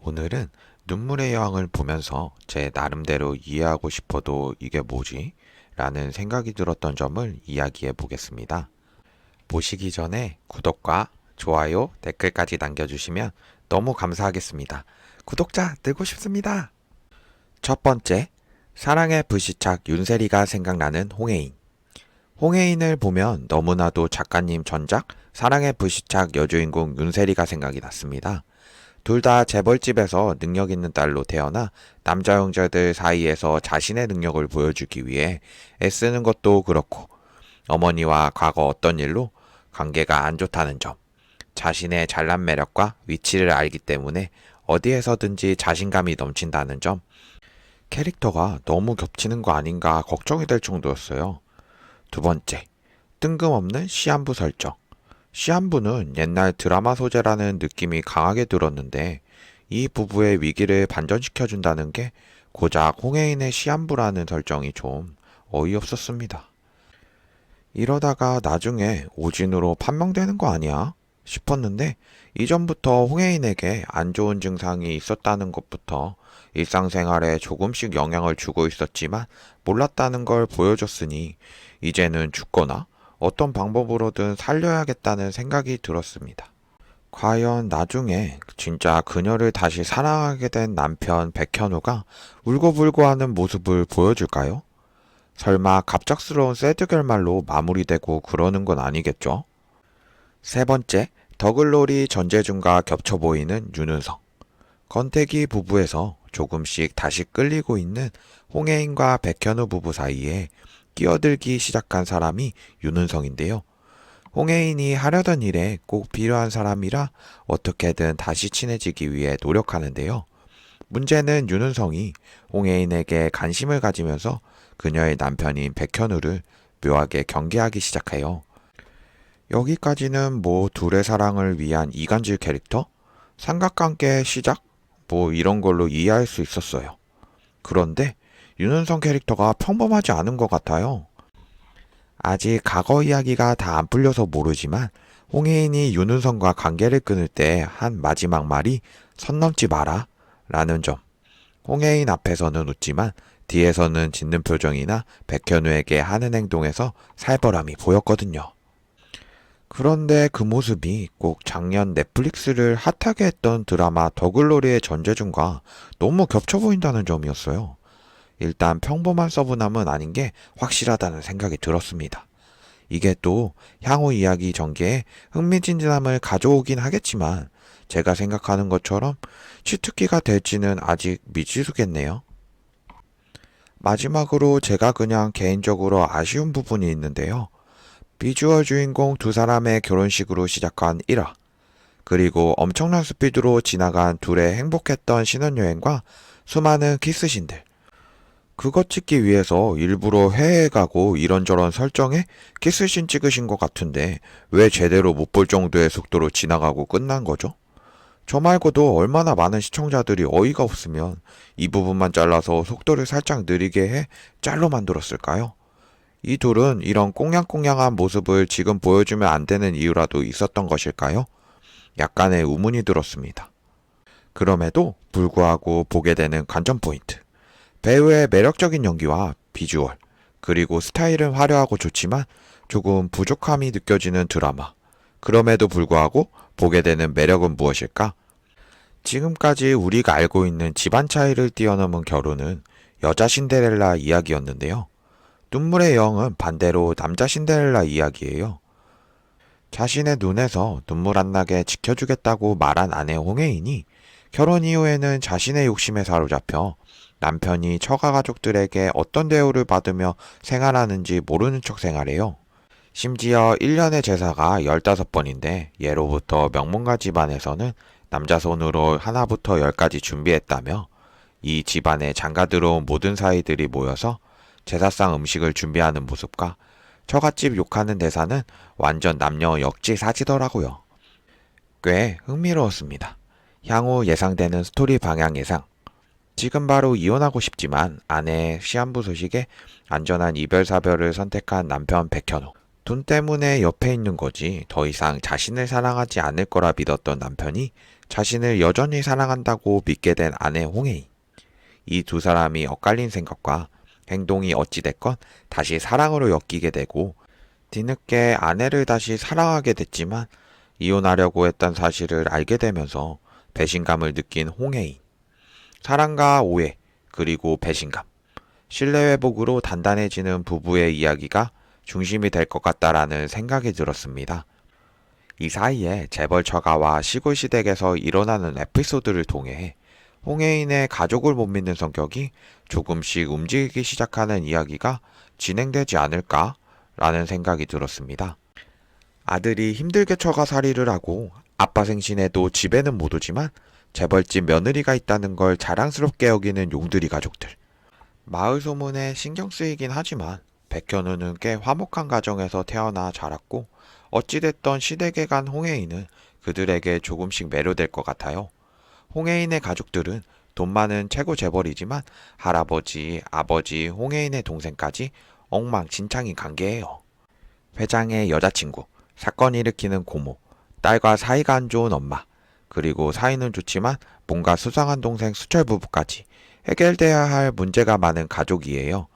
오늘은 눈물의 여왕을 보면서 제 나름대로 이해하고 싶어도 이게 뭐지? 라는 생각이 들었던 점을 이야기해 보겠습니다. 보시기 전에 구독과 좋아요, 댓글까지 남겨주시면 너무 감사하겠습니다. 구독자 늘고 싶습니다. 첫 번째, 사랑의 불시착 윤세리가 생각나는 홍혜인. 홍혜인을 보면 너무나도 작가님 전작 사랑의 불시착 여주인공 윤세리가 생각이 났습니다. 둘 다 재벌집에서 능력 있는 딸로 태어나 남자 형제들 사이에서 자신의 능력을 보여주기 위해 애쓰는 것도 그렇고 어머니와 과거 어떤 일로 관계가 안 좋다는 점, 자신의 잘난 매력과 위치를 알기 때문에 어디에서든지 자신감이 넘친다는 점, 캐릭터가 너무 겹치는 거 아닌가 걱정이 될 정도였어요. 두 번째, 뜬금없는 시한부 설정. 시한부는 옛날 드라마 소재라는 느낌이 강하게 들었는데 이 부부의 위기를 반전시켜준다는 게 고작 홍혜인의 시한부라는 설정이 좀 어이없었습니다. 이러다가 나중에 오진으로 판명되는 거 아니야? 싶었는데 이전부터 홍혜인에게 안 좋은 증상이 있었다는 것부터 일상생활에 조금씩 영향을 주고 있었지만 몰랐다는 걸 보여줬으니 이제는 죽거나 어떤 방법으로든 살려야겠다는 생각이 들었습니다. 과연 나중에 진짜 그녀를 다시 사랑하게 된 남편 백현우가 울고불고 하는 모습을 보여줄까요? 설마 갑작스러운 새드 결말로 마무리되고 그러는 건 아니겠죠? 세 번째, 더글로리 전재준과 겹쳐 보이는 윤은성. 건태기 부부에서 조금씩 다시 끌리고 있는 홍혜인과 백현우 부부 사이에 끼어들기 시작한 사람이 윤은성인데요. 홍혜인이 하려던 일에 꼭 필요한 사람이라 어떻게든 다시 친해지기 위해 노력하는데요. 문제는 윤은성이 홍혜인에게 관심을 가지면서 그녀의 남편인 백현우를 묘하게 경계하기 시작해요. 여기까지는 뭐 둘의 사랑을 위한 이간질 캐릭터? 삼각관계 시작? 뭐 이런 걸로 이해할 수 있었어요. 그런데 윤은성 캐릭터가 평범하지 않은 것 같아요. 아직 과거 이야기가 다 안 풀려서 모르지만 홍혜인이 윤은성과 관계를 끊을 때 한 마지막 말이 선 넘지 마라 라는 점. 홍혜인 앞에서는 웃지만 뒤에서는 짓는 표정이나 백현우에게 하는 행동에서 살벌함이 보였거든요. 그런데 그 모습이 꼭 작년 넷플릭스를 핫하게 했던 드라마 더글로리의 전재준과 너무 겹쳐 보인다는 점이었어요. 일단 평범한 서브남은 아닌 게 확실하다는 생각이 들었습니다. 이게 또 향후 이야기 전개에 흥미진진함을 가져오긴 하겠지만 제가 생각하는 것처럼 치트키가 될지는 아직 미지수겠네요. 마지막으로 제가 그냥 개인적으로 아쉬운 부분이 있는데요. 비주얼 주인공 두 사람의 결혼식으로 시작한 1화, 그리고 엄청난 스피드로 지나간 둘의 행복했던 신혼여행과 수많은 키스신들, 그것 찍기 위해서 일부러 해외에 가고 이런저런 설정에 키스신 찍으신 것 같은데 왜 제대로 못 볼 정도의 속도로 지나가고 끝난 거죠? 저 말고도 얼마나 많은 시청자들이 어이가 없으면 이 부분만 잘라서 속도를 살짝 느리게 해 짤로 만들었을까요? 이 둘은 이런 꽁냥꽁냥한 모습을 지금 보여주면 안 되는 이유라도 있었던 것일까요? 약간의 의문이 들었습니다. 그럼에도 불구하고 보게 되는 관전 포인트. 배우의 매력적인 연기와 비주얼, 그리고 스타일은 화려하고 좋지만 조금 부족함이 느껴지는 드라마. 그럼에도 불구하고 보게 되는 매력은 무엇일까? 지금까지 우리가 알고 있는 집안 차이를 뛰어넘은 결혼은 여자 신데렐라 이야기였는데요. 눈물의 여왕은 반대로 남자 신데렐라 이야기예요. 자신의 눈에서 눈물 안 나게 지켜주겠다고 말한 아내 홍혜인이 결혼 이후에는 자신의 욕심에 사로잡혀 남편이 처가 가족들에게 어떤 대우를 받으며 생활하는지 모르는 척 생활해요. 심지어 1년의 제사가 15번인데 예로부터 명문가 집안에서는 남자 손으로 하나부터 10까지 준비했다며 이 집안에 장가 들어온 모든 사이들이 모여서 제사상 음식을 준비하는 모습과 처갓집 욕하는 대사는 완전 남녀 역지사지더라고요. 꽤 흥미로웠습니다. 향후 예상되는 스토리 방향 예상. 지금 바로 이혼하고 싶지만 아내의 시한부 소식에 안전한 이별 사별을 선택한 남편 백현우. 돈 때문에 옆에 있는 거지 더 이상 자신을 사랑하지 않을 거라 믿었던 남편이 자신을 여전히 사랑한다고 믿게 된 아내 홍혜인. 이 두 사람이 엇갈린 생각과 행동이 어찌됐건 다시 사랑으로 엮이게 되고 뒤늦게 아내를 다시 사랑하게 됐지만 이혼하려고 했던 사실을 알게 되면서 배신감을 느낀 홍혜인. 사랑과 오해, 그리고 배신감. 신뢰회복으로 단단해지는 부부의 이야기가 중심이 될 것 같다라는 생각이 들었습니다. 이 사이에 재벌 처가와 시골 시댁에서 일어나는 에피소드를 통해 홍혜인의 가족을 못 믿는 성격이 조금씩 움직이기 시작하는 이야기가 진행되지 않을까라는 생각이 들었습니다. 아들이 힘들게 처가살이를 하고 아빠 생신에도 집에는 못 오지만 재벌집 며느리가 있다는 걸 자랑스럽게 여기는 용두리 가족들. 마을 소문에 신경 쓰이긴 하지만 백현우는 꽤 화목한 가정에서 태어나 자랐고 어찌됐던 시댁에 간 홍혜인은 그들에게 조금씩 매료될 것 같아요. 홍혜인의 가족들은 돈 많은 최고 재벌이지만 할아버지, 아버지, 홍혜인의 동생까지 엉망진창인 관계예요. 회장의 여자친구, 사건 일으키는 고모, 딸과 사이가 안 좋은 엄마, 그리고 사이는 좋지만 뭔가 수상한 동생 수철 부부까지 해결돼야 할 문제가 많은 가족이에요.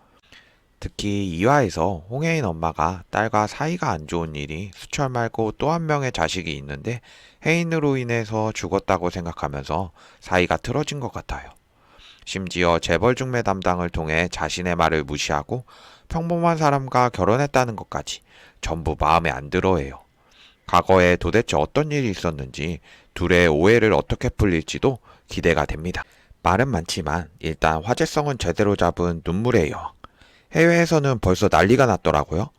특히 2화에서 홍혜인 엄마가 딸과 사이가 안 좋은 일이 수철 말고 또 한 명의 자식이 있는데 혜인으로 인해서 죽었다고 생각하면서 사이가 틀어진 것 같아요. 심지어 재벌 중매 담당을 통해 자신의 말을 무시하고 평범한 사람과 결혼했다는 것까지 전부 마음에 안 들어해요. 과거에 도대체 어떤 일이 있었는지 둘의 오해를 어떻게 풀릴지도 기대가 됩니다. 말은 많지만 일단 화제성은 제대로 잡은 눈물의 여왕. 해외에서는 벌써 난리가 났더라고요.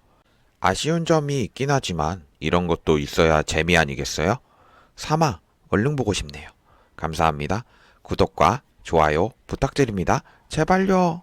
아쉬운 점이 있긴 하지만 이런 것도 있어야 재미 아니겠어요? 3화 얼른 보고 싶네요. 감사합니다. 구독과 좋아요 부탁드립니다. 제발요.